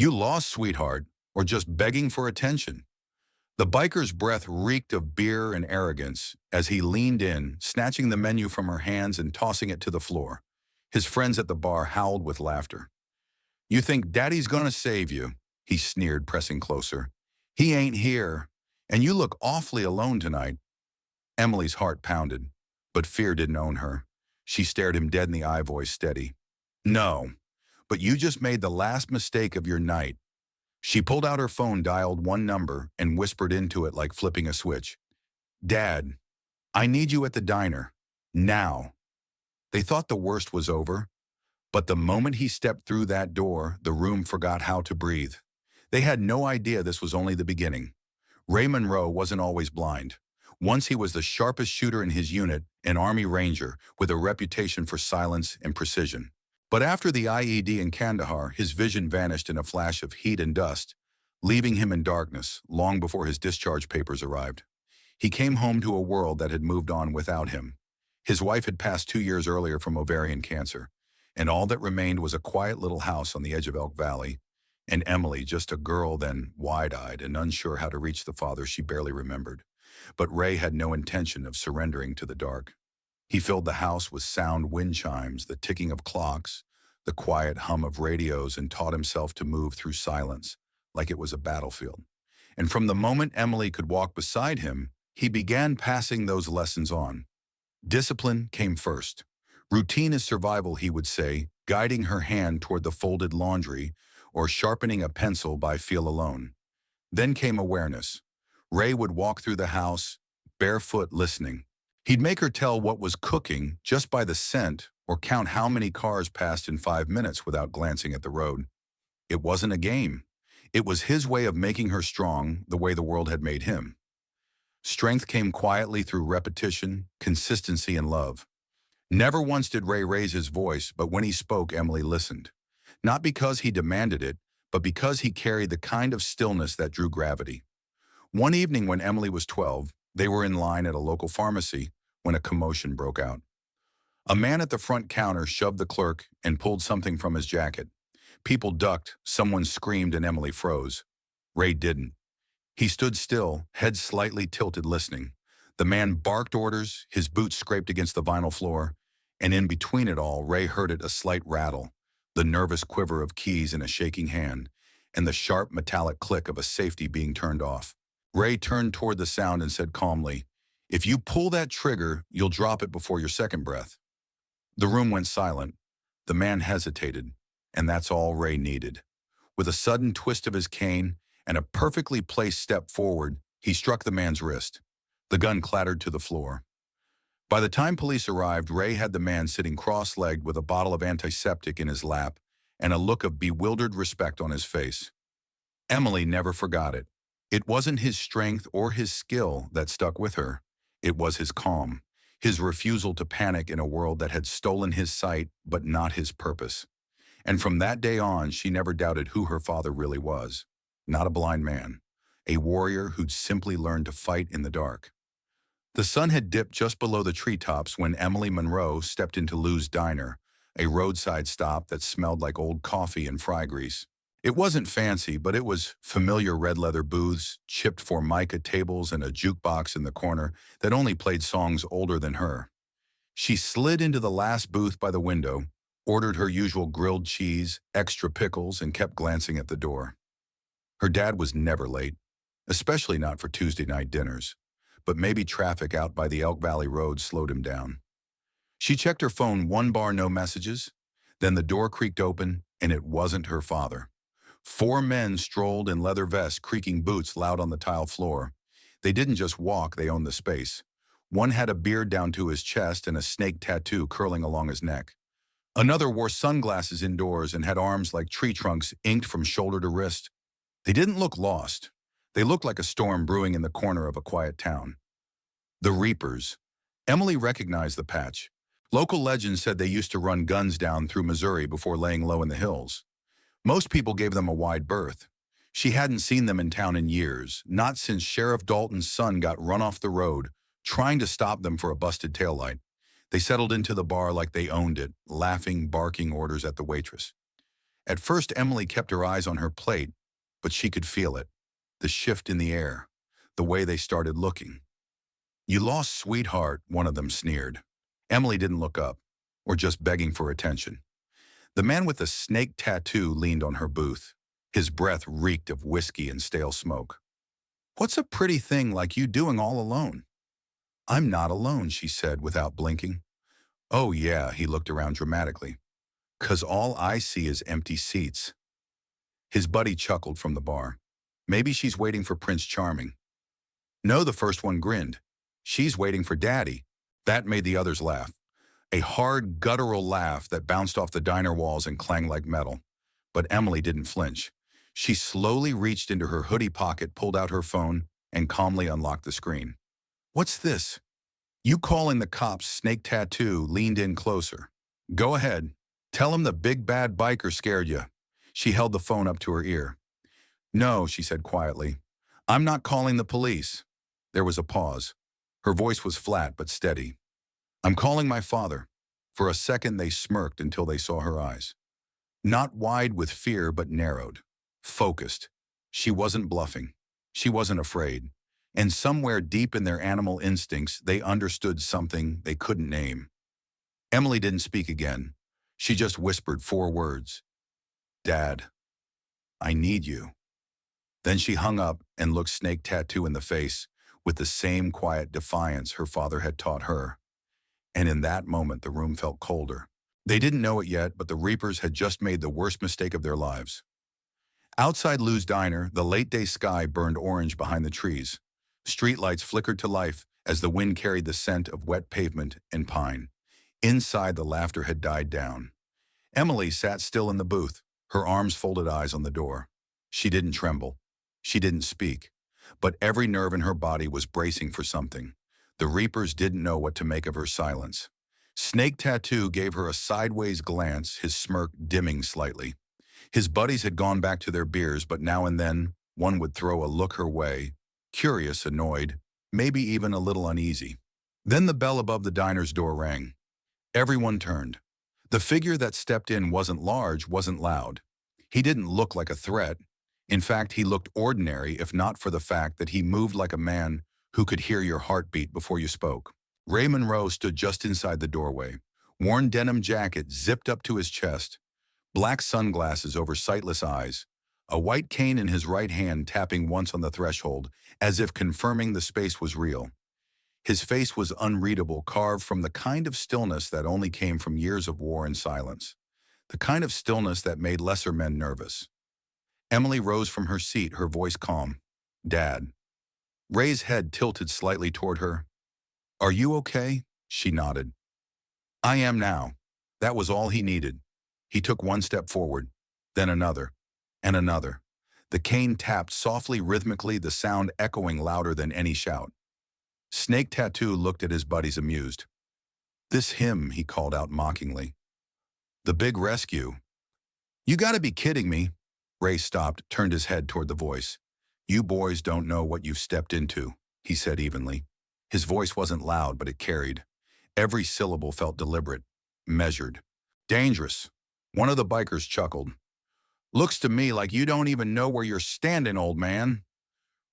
You lost, sweetheart, or just begging for attention. The biker's breath reeked of beer and arrogance as he leaned in, snatching the menu from her hands and tossing it to the floor. His friends at the bar howled with laughter. You think Daddy's gonna save you, he sneered, pressing closer. He ain't here, and you look awfully alone tonight. Emily's heart pounded, but fear didn't own her. She stared him dead in the eye, voice steady. No, but you just made the last mistake of your night. She pulled out her phone, dialed one number, and whispered into it like flipping a switch. Dad, I need you at the diner. Now. They thought the worst was over, but the moment he stepped through that door, the room forgot how to breathe. They had no idea this was only the beginning. Ray Monroe wasn't always blind. Once he was the sharpest shooter in his unit, an Army Ranger with a reputation for silence and precision. But after the IED in Kandahar, his vision vanished in a flash of heat and dust, leaving him in darkness long before his discharge papers arrived. He came home to a world that had moved on without him. His wife had passed 2 years earlier from ovarian cancer, and all that remained was a quiet little house on the edge of Elk Valley, and Emily, just a girl then, wide-eyed and unsure how to reach the father she barely remembered. But Ray had no intention of surrendering to the dark. He filled the house with sound wind chimes, the ticking of clocks, the quiet hum of radios, and taught himself to move through silence like it was a battlefield. And from the moment Emily could walk beside him, he began passing those lessons on. Discipline came first. Routine is survival, he would say, guiding her hand toward the folded laundry or sharpening a pencil by feel alone. Then came awareness. Ray would walk through the house, barefoot, listening. He'd make her tell what was cooking just by the scent or count how many cars passed in 5 minutes without glancing at the road. It wasn't a game. It was his way of making her strong the way the world had made him. Strength came quietly through repetition, consistency, and love. Never once did Ray raise his voice, but when he spoke, Emily listened. Not because he demanded it, but because he carried the kind of stillness that drew gravity. One evening when Emily was 12, they were in line at a local pharmacy when a commotion broke out. A man at the front counter shoved the clerk and pulled something from his jacket. People ducked, someone screamed, and Emily froze. Ray didn't. He stood still, head slightly tilted, listening. The man barked orders, his boots scraped against the vinyl floor, and in between it all, Ray heard a slight rattle, the nervous quiver of keys in a shaking hand, and the sharp metallic click of a safety being turned off. Ray turned toward the sound and said calmly, "If you pull that trigger, you'll drop it before your second breath." The room went silent. The man hesitated, and that's all Ray needed. With a sudden twist of his cane and a perfectly placed step forward, he struck the man's wrist. The gun clattered to the floor. By the time police arrived, Ray had the man sitting cross-legged with a bottle of antiseptic in his lap and a look of bewildered respect on his face. Emily never forgot it. It wasn't his strength or his skill that stuck with her. It was his calm, his refusal to panic in a world that had stolen his sight but not his purpose. And from that day on, she never doubted who her father really was. Not a blind man, a warrior who'd simply learned to fight in the dark. The sun had dipped just below the treetops when Emily Monroe stepped into Lou's Diner, a roadside stop that smelled like old coffee and fry grease. It wasn't fancy, but it was familiar red leather booths, chipped formica tables, and a jukebox in the corner that only played songs older than her. She slid into the last booth by the window, ordered her usual grilled cheese, extra pickles, and kept glancing at the door. Her dad was never late, especially not for Tuesday night dinners, but maybe traffic out by the Elk Valley Road slowed him down. She checked her phone, one bar, no messages. Then the door creaked open, and it wasn't her father. 4 men strolled in leather vests, creaking boots loud on the tile floor. They didn't just walk, they owned the space. One had a beard down to his chest and a snake tattoo curling along his neck. Another wore sunglasses indoors and had arms like tree trunks inked from shoulder to wrist. They didn't look lost. They looked like a storm brewing in the corner of a quiet town. The Reapers. Emily recognized the patch. Local legends said they used to run guns down through Missouri before laying low in the hills. Most people gave them a wide berth. She hadn't seen them in town in years, not since Sheriff Dalton's son got run off the road, trying to stop them for a busted taillight. They settled into the bar like they owned it, laughing, barking orders at the waitress. At first, Emily kept her eyes on her plate, but she could feel it. The shift in the air, the way they started looking. "You lost, sweetheart," one of them sneered. Emily didn't look up, or just begging for attention. The man with the snake tattoo leaned on her booth. His breath reeked of whiskey and stale smoke. "What's a pretty thing like you doing all alone?" "I'm not alone," she said without blinking. "Oh yeah," he looked around dramatically. "'Cause all I see is empty seats." His buddy chuckled from the bar. "Maybe she's waiting for Prince Charming." "No," the first one grinned. "She's waiting for Daddy." That made the others laugh. A hard, guttural laugh that bounced off the diner walls and clanged like metal. But Emily didn't flinch. She slowly reached into her hoodie pocket, pulled out her phone, and calmly unlocked the screen. "What's this?" "You calling the cops, Snake Tattoo," leaned in closer. "Go ahead. Tell him the big bad biker scared you." She held the phone up to her ear. "No," she said quietly. "I'm not calling the police." There was a pause. Her voice was flat but steady. "I'm calling my father." For a second they smirked until they saw her eyes. Not wide with fear, but narrowed. Focused. She wasn't bluffing. She wasn't afraid. And somewhere deep in their animal instincts, they understood something they couldn't name. Emily didn't speak again. She just whispered 4 words. "Dad, I need you." Then she hung up and looked Snake Tattoo in the face with the same quiet defiance her father had taught her. And in that moment, the room felt colder. They didn't know it yet, but the Reapers had just made the worst mistake of their lives. Outside Lou's diner, the late-day sky burned orange behind the trees. Streetlights flickered to life as the wind carried the scent of wet pavement and pine. Inside, the laughter had died down. Emily sat still in the booth, her arms folded, eyes on the door. She didn't tremble. She didn't speak. But every nerve in her body was bracing for something. The Reapers didn't know what to make of her silence. Snake Tattoo gave her a sideways glance, his smirk dimming slightly. His buddies had gone back to their beers, but now and then one would throw a look her way, curious, annoyed, maybe even a little uneasy. Then the bell above the diner's door rang. Everyone turned. The figure that stepped in wasn't large, wasn't loud. He didn't look like a threat. In fact, he looked ordinary, if not for the fact that he moved like a man who could hear your heartbeat before you spoke. Ray Monroe stood just inside the doorway, worn denim jacket zipped up to his chest, black sunglasses over sightless eyes, a white cane in his right hand tapping once on the threshold, as if confirming the space was real. His face was unreadable, carved from the kind of stillness that only came from years of war and silence, the kind of stillness that made lesser men nervous. Emily rose from her seat, her voice calm. "Dad." Ray's head tilted slightly toward her. "Are you okay?" She nodded. "I am now." That was all he needed. He took one step forward, then another, and another. The cane tapped softly, rhythmically, the sound echoing louder than any shout. Snake Tattoo looked at his buddies, amused. "This him," he called out mockingly. "The big rescue." "You gotta be kidding me." Ray stopped, turned his head toward the voice. "You boys don't know what you've stepped into," he said evenly. His voice wasn't loud, but it carried. Every syllable felt deliberate, measured. "Dangerous." One of the bikers chuckled. "Looks to me like you don't even know where you're standing, old man."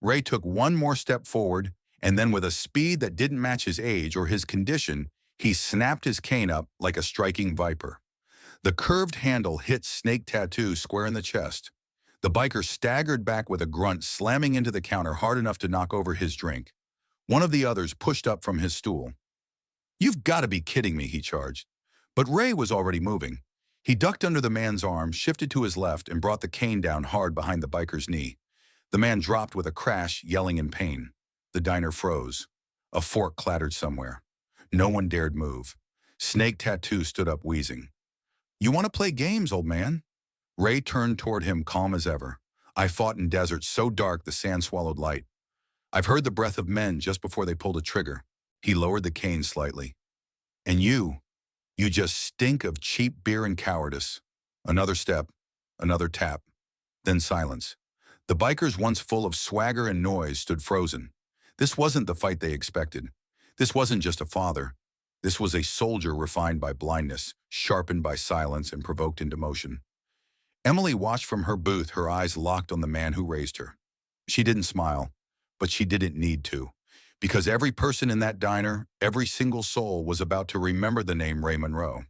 Ray took one more step forward, and then with a speed that didn't match his age or his condition, he snapped his cane up like a striking viper. The curved handle hit Snake Tattoo square in the chest. The biker staggered back with a grunt, slamming into the counter hard enough to knock over his drink. One of the others pushed up from his stool. "You've got to be kidding me," he charged. But Ray was already moving. He ducked under the man's arm, shifted to his left, and brought the cane down hard behind the biker's knee. The man dropped with a crash, yelling in pain. The diner froze. A fork clattered somewhere. No one dared move. Snake Tattoo stood up, wheezing. "You want to play games, old man?" Ray turned toward him, calm as ever. "I fought in deserts so dark the sand swallowed light. I've heard the breath of men just before they pulled a trigger." He lowered the cane slightly. "And you just stink of cheap beer and cowardice." Another step, another tap, then silence. The bikers, once full of swagger and noise, stood frozen. This wasn't the fight they expected. This wasn't just a father. This was a soldier refined by blindness, sharpened by silence, and provoked into motion. Emily watched from her booth, her eyes locked on the man who raised her. She didn't smile, but she didn't need to, because every person in that diner, every single soul was about to remember the name Ray Monroe.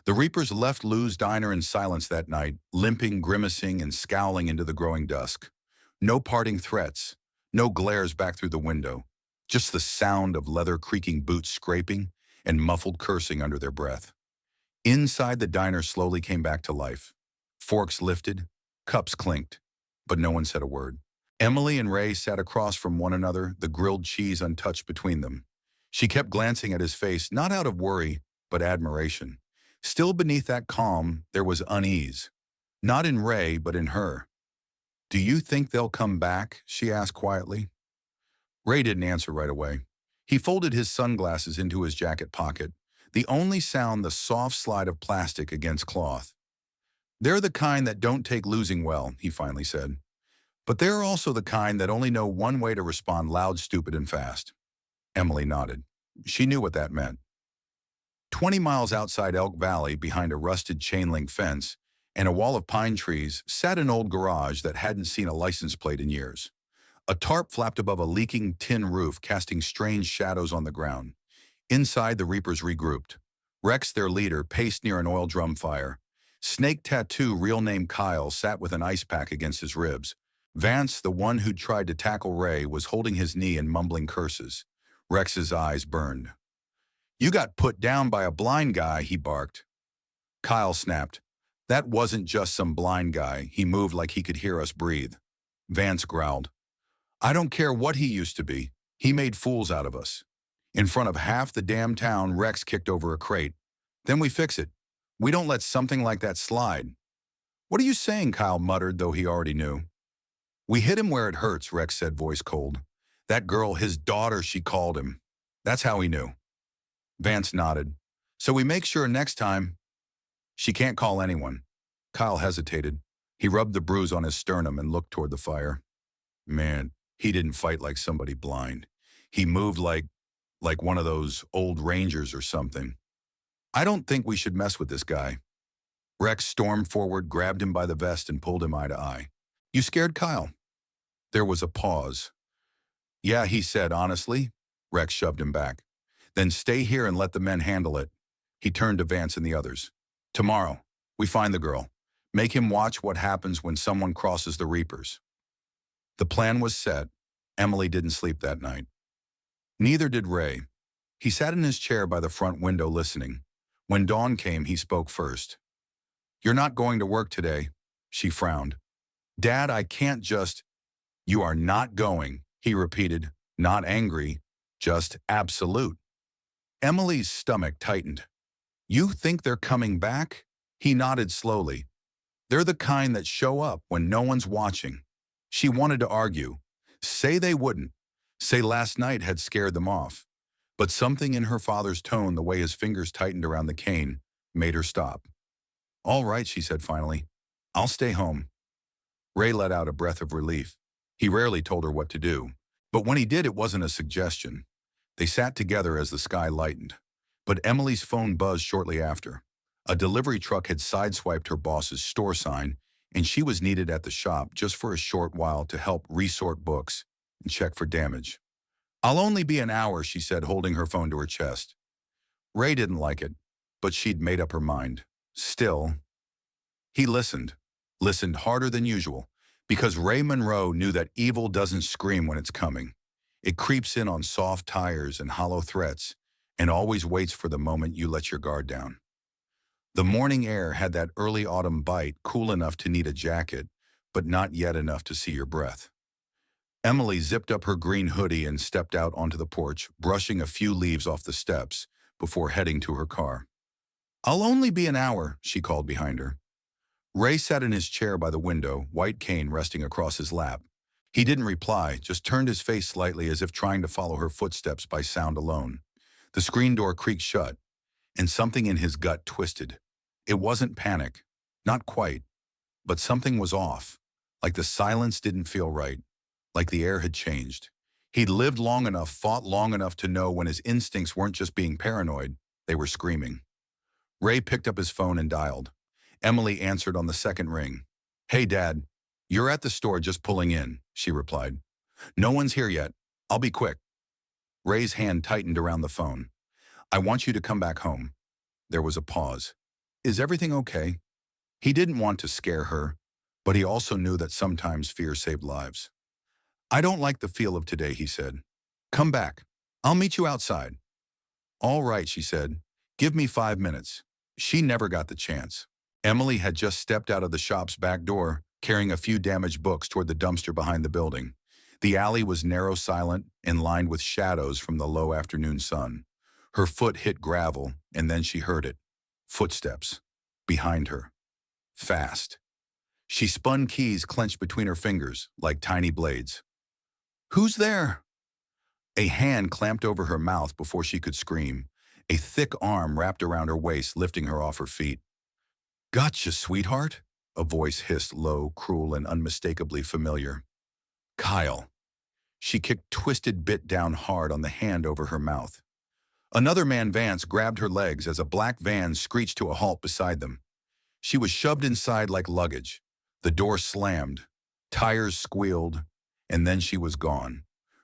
The Reapers left Lou's diner in silence that night, limping, grimacing, and scowling into the growing dusk. No parting threats, no glares back through the window, just the sound of leather creaking boots scraping and muffled cursing under their breath. Inside, the diner slowly came back to life. Forks lifted, cups clinked, but no one said a word. Emily and Ray sat across from one another, the grilled cheese untouched between them. She kept glancing at his face, not out of worry, but admiration. Still beneath that calm, there was unease. Not in Ray, but in her. "Do you think they'll come back?" she asked quietly. Ray didn't answer right away. He folded his sunglasses into his jacket pocket, the only sound the soft slide of plastic against cloth. "They're the kind that don't take losing well," he finally said. "But they're also the kind that only know one way to respond: loud, stupid, and fast." Emily nodded. She knew what that meant. 20 miles outside Elk Valley, behind a rusted chain-link fence and a wall of pine trees, sat an old garage that hadn't seen a license plate in years. A tarp flapped above a leaking tin roof, casting strange shadows on the ground. Inside, the Reapers regrouped. Rex, their leader, paced near an oil drum fire. Snake Tattoo, real name Kyle, sat with an ice pack against his ribs. Vance, the one who'd tried to tackle Ray, was holding his knee and mumbling curses. Rex's eyes burned. "You got put down by a blind guy," he barked. Kyle snapped. "That wasn't just some blind guy. He moved like he could hear us breathe." Vance growled. "I don't care what he used to be. He made fools out of us." In front of half the damn town, Rex kicked over a crate. "Then we fix it. We don't let something like that slide." "What are you saying?" Kyle muttered, though he already knew. "We hit him where it hurts," Rex said, voice cold. "That girl, his daughter, she called him. That's how he knew." Vance nodded. "So we make sure next time—" "She can't call anyone." Kyle hesitated. He rubbed the bruise on his sternum and looked toward the fire. Man, he didn't fight like somebody blind. He moved like one of those old rangers or something. "I don't think we should mess with this guy." Rex stormed forward, grabbed him by the vest, and pulled him eye to eye. "You scared Kyle?" There was a pause. "Yeah," he said honestly. Rex shoved him back. "Then stay here and let the men handle it." He turned to Vance and the others. "Tomorrow, we find the girl. Make him watch what happens when someone crosses the Reapers." The plan was set. Emily didn't sleep that night. Neither did Ray. He sat in his chair by the front window listening. When dawn came, he spoke first. "You're not going to work today." She frowned. "Dad, I can't just—" "You are not going," he repeated, not angry, just absolute. Emily's stomach tightened. "You think they're coming back?" He nodded slowly. "They're the kind that show up when no one's watching." She wanted to argue. Say they wouldn't. Say last night had scared them off. But something in her father's tone, the way his fingers tightened around the cane, made her stop. "All right," she said finally. "I'll stay home." Ray let out a breath of relief. He rarely told her what to do. But when he did, it wasn't a suggestion. They sat together as the sky lightened. But Emily's phone buzzed shortly after. A delivery truck had sideswiped her boss's store sign, and she was needed at the shop just for a short while to help resort books and check for damage. "I'll only be an hour," she said, holding her phone to her chest. Ray didn't like it, but she'd made up her mind. Still, he listened harder than usual, because Ray Monroe knew that evil doesn't scream when it's coming. It creeps in on soft tires and hollow threats, and always waits for the moment you let your guard down. The morning air had that early autumn bite, cool enough to need a jacket, but not yet enough to see your breath. Emily zipped up her green hoodie and stepped out onto the porch, brushing a few leaves off the steps before heading to her car. "I'll only be an hour," she called behind her. Ray sat in his chair by the window, white cane resting across his lap. He didn't reply, just turned his face slightly as if trying to follow her footsteps by sound alone. The screen door creaked shut, and something in his gut twisted. It wasn't panic, not quite, but something was off, like the silence didn't feel right, like the air had changed. He'd lived long enough, fought long enough to know when his instincts weren't just being paranoid, they were screaming. Ray picked up his phone and dialed. Emily answered on the second ring. "Hey, Dad. You're at the store just pulling in," she replied. "No one's here yet. I'll be quick." Ray's hand tightened around the phone. "I want you to come back home." There was a pause. "Is everything okay?" He didn't want to scare her, but he also knew that sometimes fear saved lives. "I don't like the feel of today," he said. "Come back. I'll meet you outside." "All right," she said. "Give me 5 minutes." She never got the chance. Emily had just stepped out of the shop's back door, carrying a few damaged books toward the dumpster behind the building. The alley was narrow, silent, and lined with shadows from the low afternoon sun. Her foot hit gravel, and then she heard it. Footsteps. Behind her. Fast. She spun keys clenched between her fingers, like tiny blades. "Who's there?" A hand clamped over her mouth before she could scream. A thick arm wrapped around her waist, lifting her off her feet. "Gotcha, sweetheart," a voice hissed low, cruel, and unmistakably familiar. "Kyle." She kicked twisted bit down hard on the hand over her mouth. Another man, Vance, grabbed her legs as a black van screeched to a halt beside them. She was shoved inside like luggage. The door slammed. Tires squealed, and then she was gone.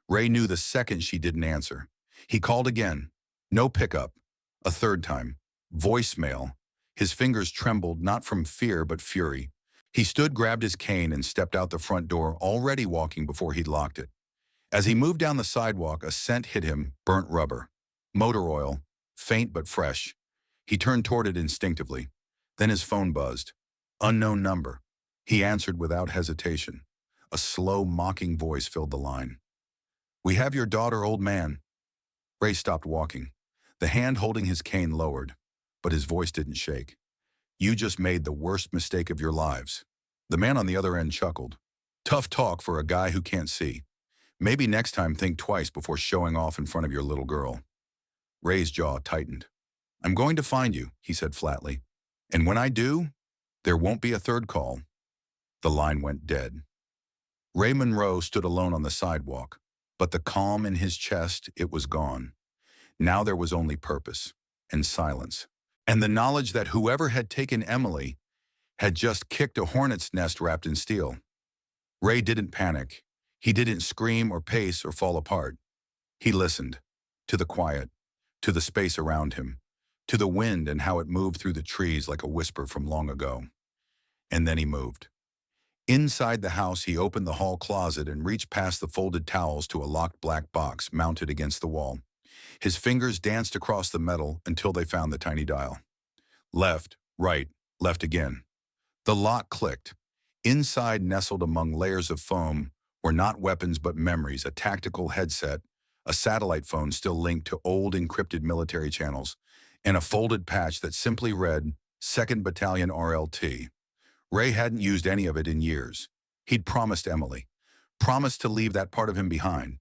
Ray knew the second she didn't answer. He called again. No pickup. A third time. Voicemail. His fingers trembled, not from fear but fury. He stood, grabbed his cane, and stepped out the front door, already walking before he'd locked it. As he moved down the sidewalk, a scent hit him, burnt rubber. Motor oil, faint but fresh. He turned toward it instinctively. Then his phone buzzed. Unknown number. He answered without hesitation. A slow, mocking voice filled the line. "We have your daughter, old man." Ray stopped walking. The hand holding his cane lowered, but his voice didn't shake. "You just made the worst mistake of your lives." The man on the other end chuckled. "Tough talk for a guy who can't see. Maybe next time think twice before showing off in front of your little girl." Ray's jaw tightened. "I'm going to find you," he said flatly. "And when I do, there won't be a third call." The line went dead. Ray Monroe stood alone on the sidewalk, but the calm in his chest, it was gone. Now there was only purpose and silence, and the knowledge that whoever had taken Emily had just kicked a hornet's nest wrapped in steel. Ray didn't panic. He didn't scream or pace or fall apart. He listened, to the quiet, to the space around him, to the wind and how it moved through the trees like a whisper from long ago. And then he moved. Inside the house, he opened the hall closet and reached past the folded towels to a locked black box mounted against the wall. His fingers danced across the metal until they found the tiny dial. Left, right, left again. The lock clicked. Inside, nestled among layers of foam, were not weapons but memories, a tactical headset, a satellite phone still linked to old encrypted military channels, and a folded patch that simply read 2nd Battalion RLT. Ray hadn't used any of it in years. He'd promised Emily, promised to leave that part of him behind.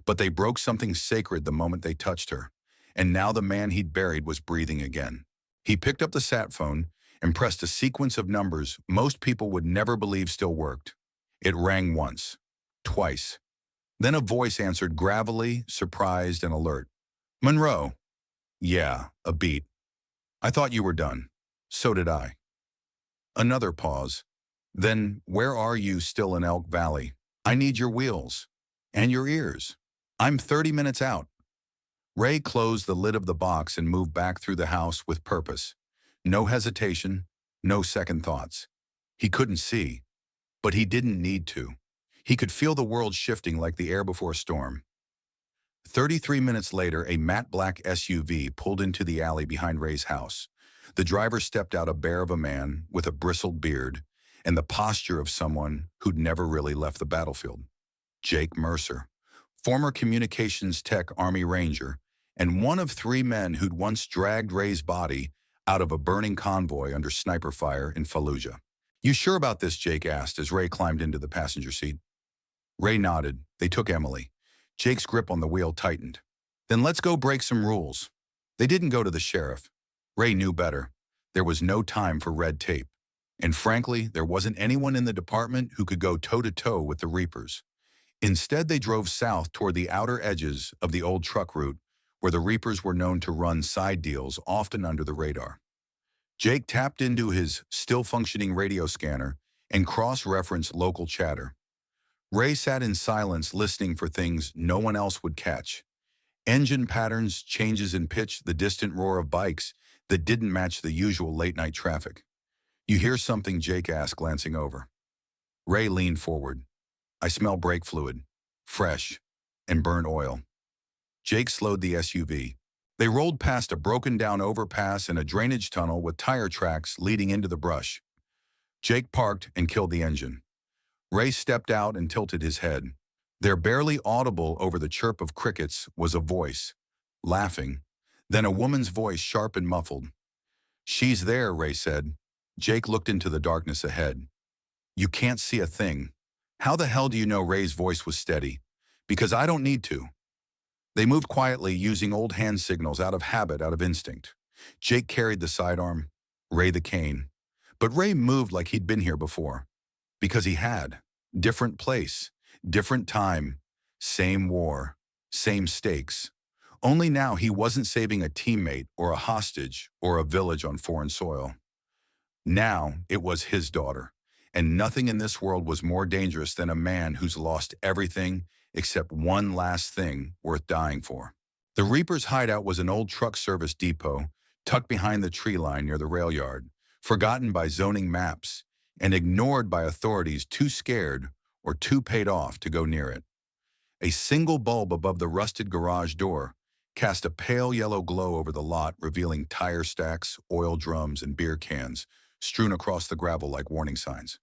But they broke something sacred the moment they touched her, and now the man he'd buried was breathing again. He picked up the sat phone and pressed a sequence of numbers most people would never believe still worked. It rang once, twice. Then a voice answered gravelly, surprised, and alert. "Monroe." "Yeah, a beat. I thought you were done." "So did I." Another pause. "Then where are you still in Elk Valley? I need your wheels. And your ears. I'm 30 minutes out." Ray closed the lid of the box and moved back through the house with purpose. No hesitation, no second thoughts. He couldn't see, but he didn't need to. He could feel the world shifting like the air before a storm. 33 minutes later, a matte black SUV pulled into the alley behind Ray's house. The driver stepped out, a bear of a man with a bristled beard and the posture of someone who'd never really left the battlefield. Jake Mercer, former communications tech Army Ranger, and one of 3 men who'd once dragged Ray's body out of a burning convoy under sniper fire in Fallujah. "You sure about this?" Jake asked as Ray climbed into the passenger seat. Ray nodded. They took Emily. Jake's grip on the wheel tightened. "Then let's go break some rules." They didn't go to the sheriff. Ray knew better. There was no time for red tape. And frankly, there wasn't anyone in the department who could go toe-to-toe with the Reapers. Instead, they drove south toward the outer edges of the old truck route, where the Reapers were known to run side deals, often under the radar. Jake tapped into his still-functioning radio scanner and cross-referenced local chatter. Ray sat in silence listening for things no one else would catch. Engine patterns, changes in pitch, the distant roar of bikes that didn't match the usual late-night traffic. "You hear something?" Jake asked, glancing over. Ray leaned forward. "I smell brake fluid, fresh, and burnt oil." Jake slowed the SUV. They rolled past a broken-down overpass and a drainage tunnel with tire tracks leading into the brush. Jake parked and killed the engine. Ray stepped out and tilted his head. There, barely audible over the chirp of crickets, was a voice, laughing. Then a woman's voice, sharp and muffled. "She's there," Ray said. Jake looked into the darkness ahead. "You can't see a thing." "How the hell do you know?" Ray's voice was steady. "Because I don't need to." They moved quietly, using old hand signals, out of habit, out of instinct. Jake carried the sidearm, Ray the cane. But Ray moved like he'd been here before. Because he had. Different place, different time, same war, same stakes. Only now he wasn't saving a teammate or a hostage or a village on foreign soil. Now it was his daughter, and nothing in this world was more dangerous than a man who's lost everything except one last thing worth dying for. The Reaper's hideout was an old truck service depot tucked behind the tree line near the rail yard, forgotten by zoning maps and ignored by authorities too scared or too paid off to go near it. A single bulb above the rusted garage door cast a pale yellow glow over the lot, revealing tire stacks, oil drums, and beer cans strewn across the gravel like warning signs.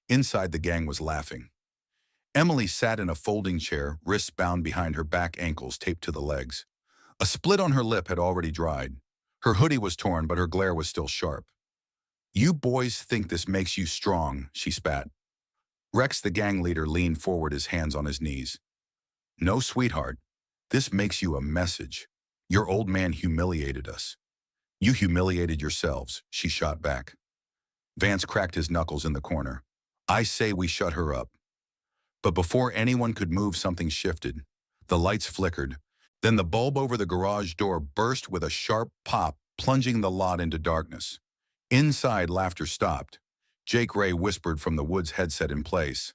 Inside, the gang was laughing. Emily sat in a folding chair, wrists bound behind her back, ankles taped to the legs. A split on her lip had already dried. Her hoodie was torn, but her glare was still sharp. "You boys think this makes you strong," she spat. Rex, the gang leader, leaned forward, his hands on his knees. "No, sweetheart. This makes you a message. Your old man humiliated us. You humiliated yourselves," she shot back. Vance cracked his knuckles in the corner. "I say we shut her up." But before anyone could move, something shifted. The lights flickered. Then the bulb over the garage door burst with a sharp pop, plunging the lot into darkness. Inside, laughter stopped. Jake Ray whispered from the Woods headset in place.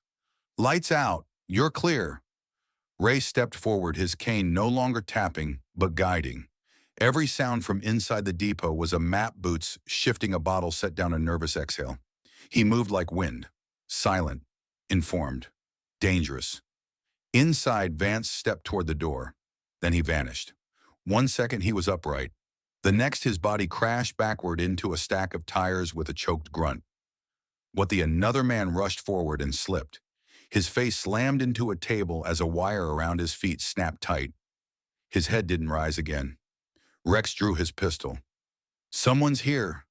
"Lights out. You're clear." Ray stepped forward, his cane no longer tapping, but guiding. Every sound from inside the depot was a map, boots shifting a bottle, set down a nervous exhale. He moved like wind, silent, informed, dangerous. Inside, Vance stepped toward the door. Then he vanished. 1 second he was upright. The next, his body crashed backward into a stack of tires with a choked grunt. Another man rushed forward and slipped. His face slammed into a table as a wire around his feet snapped tight. His head didn't rise again. Rex drew his pistol. "Someone's here."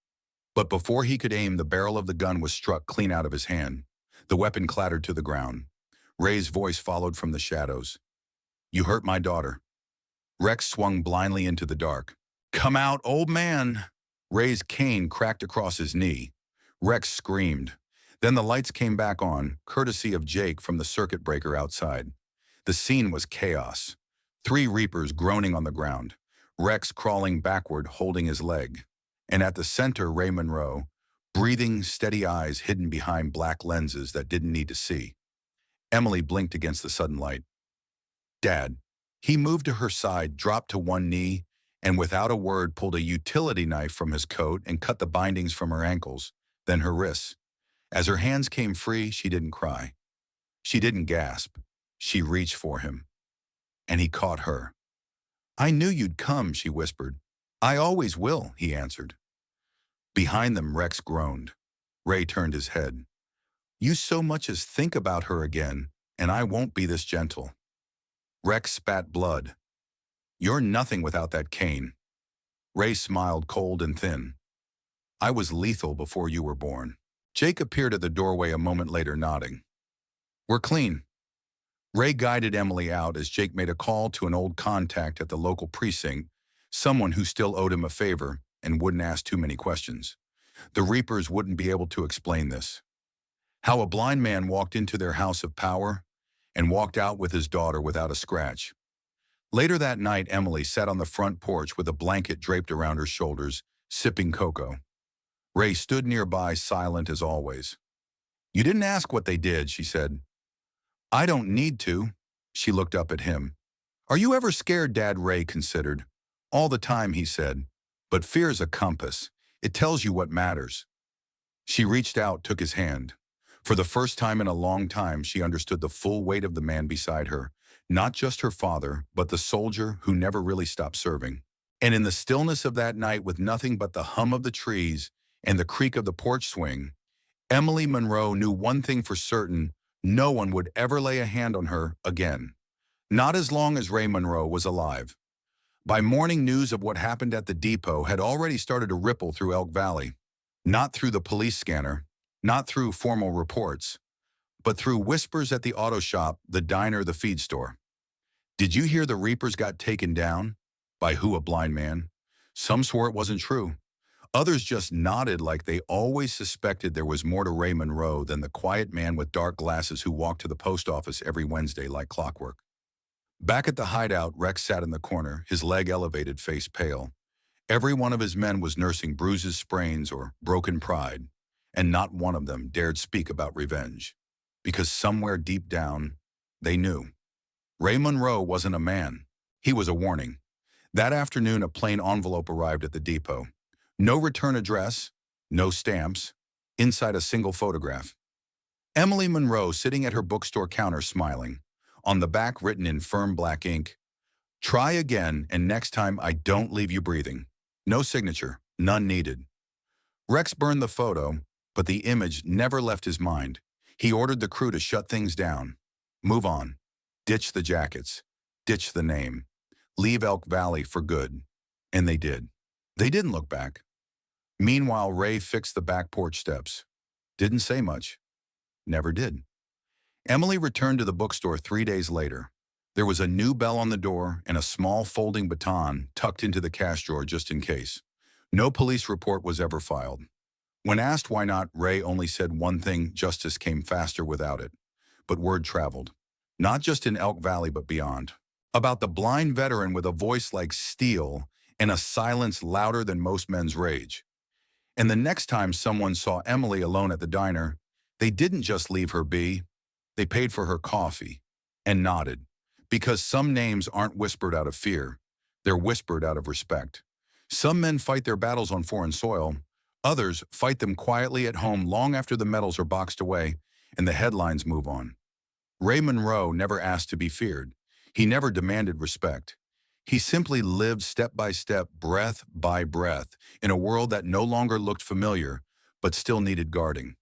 But before he could aim, the barrel of the gun was struck clean out of his hand. The weapon clattered to the ground. Ray's voice followed from the shadows. "You hurt my daughter." Rex swung blindly into the dark. "Come out, old man!" Ray's cane cracked across his knee. Rex screamed. Then the lights came back on, courtesy of Jake from the circuit breaker outside. The scene was chaos. 3 Reapers groaning on the ground. Rex crawling backward, holding his leg. And at the center, Ray Monroe, breathing, steady eyes hidden behind black lenses that didn't need to see. Emily blinked against the sudden light. "Dad." He moved to her side, dropped to one knee, and without a word pulled a utility knife from his coat and cut the bindings from her ankles, then her wrists. As her hands came free, she didn't cry. She didn't gasp. She reached for him. And he caught her. "I knew you'd come," she whispered. "I always will," he answered. Behind them, Rex groaned. Ray turned his head. "You so much as think about her again, and I won't be this gentle." Rex spat blood. "You're nothing without that cane." Ray smiled, cold and thin. "I was lethal before you were born." Jake appeared at the doorway a moment later, nodding. "We're clean." Ray guided Emily out as Jake made a call to an old contact at the local precinct, someone who still owed him a favor and wouldn't ask too many questions. The Reapers wouldn't be able to explain this. How a blind man walked into their house of power and walked out with his daughter without a scratch. Later that night, Emily sat on the front porch with a blanket draped around her shoulders, sipping cocoa. Ray stood nearby, silent as always. "You didn't ask what they did," she said. "I don't need to." She looked up at him. "Are you ever scared, Dad?" Ray considered. "All the time," he said. "But fear's a compass. It tells you what matters." She reached out, took his hand. For the first time in a long time, she understood the full weight of the man beside her. Not just her father, but the soldier who never really stopped serving. And in the stillness of that night, with nothing but the hum of the trees and the creak of the porch swing, Emily Monroe knew one thing for certain: no one would ever lay a hand on her again. Not as long as Ray Monroe was alive. By morning, news of what happened at the depot had already started to ripple through Elk Valley. Not through the police scanner, not through formal reports, but through whispers at the auto shop, the diner, the feed store. "Did you hear the Reapers got taken down?" By who? A blind man. Some swore it wasn't true. Others just nodded, like they always suspected there was more to Ray Monroe than the quiet man with dark glasses who walked to the post office every Wednesday like clockwork. Back at the hideout, Rex sat in the corner, his leg elevated, face pale. Every one of his men was nursing bruises, sprains, or broken pride, and not one of them dared speak about revenge. Because somewhere deep down, they knew. Ray Monroe wasn't a man. He was a warning. That afternoon, a plain envelope arrived at the depot. No return address, no stamps, inside a single photograph. Emily Monroe sitting at her bookstore counter smiling. On the back, written in firm black ink, "Try again, and next time I don't leave you breathing." No signature, none needed. Rex burned the photo, but the image never left his mind. He ordered the crew to shut things down. Move on. Ditch the jackets. Ditch the name. Leave Elk Valley for good. And they did. They didn't look back. Meanwhile, Ray fixed the back porch steps. Didn't say much. Never did. Emily returned to the bookstore 3 days later. There was a new bell on the door and a small folding baton tucked into the cash drawer just in case. No police report was ever filed. When asked why not, Ray only said one thing: justice came faster without it. But word traveled. Not just in Elk Valley, but beyond. About the blind veteran with a voice like steel and a silence louder than most men's rage. And the next time someone saw Emily alone at the diner, they didn't just leave her be. They paid for her coffee and nodded. Because some names aren't whispered out of fear. They're whispered out of respect. Some men fight their battles on foreign soil. Others fight them quietly at home long after the medals are boxed away and the headlines move on. Ray Monroe never asked to be feared. He never demanded respect. He simply lived step by step, breath by breath, in a world that no longer looked familiar, but still needed guarding.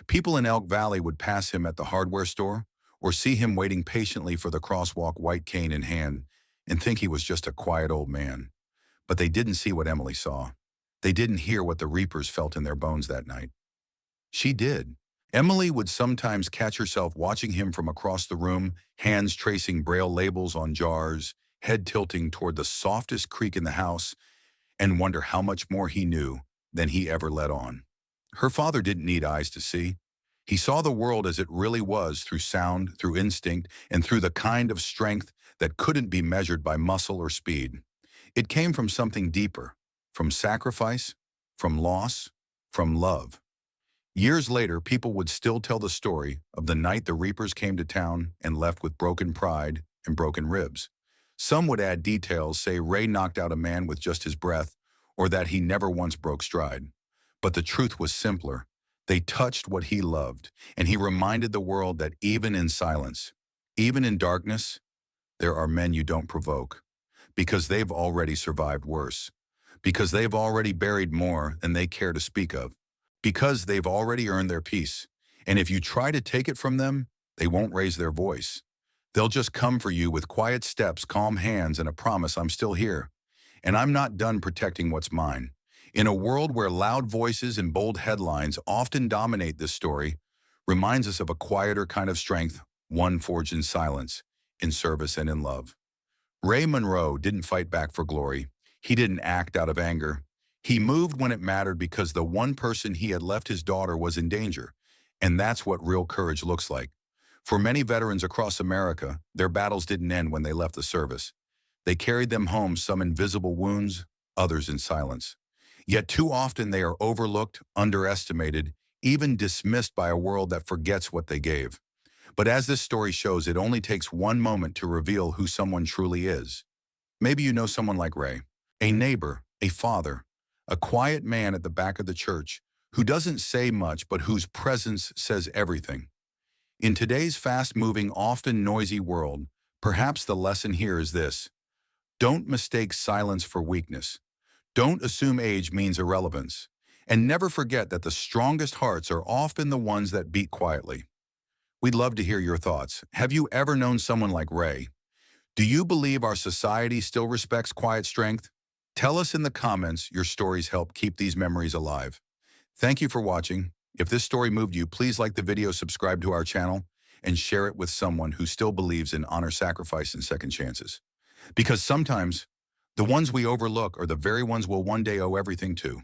People in Elk Valley would pass him at the hardware store, or see him waiting patiently for the crosswalk, white cane in hand, and think he was just a quiet old man. But they didn't see what Emily saw. They didn't hear what the Reapers felt in their bones that night. She did. Emily would sometimes catch herself watching him from across the room, hands tracing Braille labels on jars, head tilting toward the softest creak in the house, and wonder how much more he knew than he ever let on. Her father didn't need eyes to see. He saw the world as it really was, through sound, through instinct, and through the kind of strength that couldn't be measured by muscle or speed. It came from something deeper, from sacrifice, from loss, from love. Years later, people would still tell the story of the night the Reapers came to town and left with broken pride and broken ribs. Some would add details, say Ray knocked out a man with just his breath, or that he never once broke stride. But the truth was simpler. They touched what he loved, and he reminded the world that even in silence, even in darkness, there are men you don't provoke, because they've already survived worse, because they've already buried more than they care to speak of, because they've already earned their peace. And if you try to take it from them, they won't raise their voice. They'll just come for you with quiet steps, calm hands, and a promise: I'm still here, and I'm not done protecting what's mine. In a world where loud voices and bold headlines often dominate, this story reminds us of a quieter kind of strength, one forged in silence, in service, and in love. Ray Monroe didn't fight back for glory. He didn't act out of anger. He moved when it mattered because the one person he had left, his daughter, was in danger. And that's what real courage looks like. For many veterans across America, their battles didn't end when they left the service. They carried them home, some invisible wounds, others in silence. Yet too often they are overlooked, underestimated, even dismissed by a world that forgets what they gave. But as this story shows, it only takes one moment to reveal who someone truly is. Maybe you know someone like Ray, a neighbor, a father, a quiet man at the back of the church who doesn't say much but whose presence says everything. In today's fast-moving, often noisy world, perhaps the lesson here is this: don't mistake silence for weakness. Don't assume age means irrelevance. And never forget that the strongest hearts are often the ones that beat quietly. We'd love to hear your thoughts. Have you ever known someone like Ray? Do you believe our society still respects quiet strength? Tell us in the comments. Your stories help keep these memories alive. Thank you for watching. If this story moved you, please like the video, subscribe to our channel, and share it with someone who still believes in honor, sacrifice, and second chances. Because sometimes the ones we overlook are the very ones we'll one day owe everything to.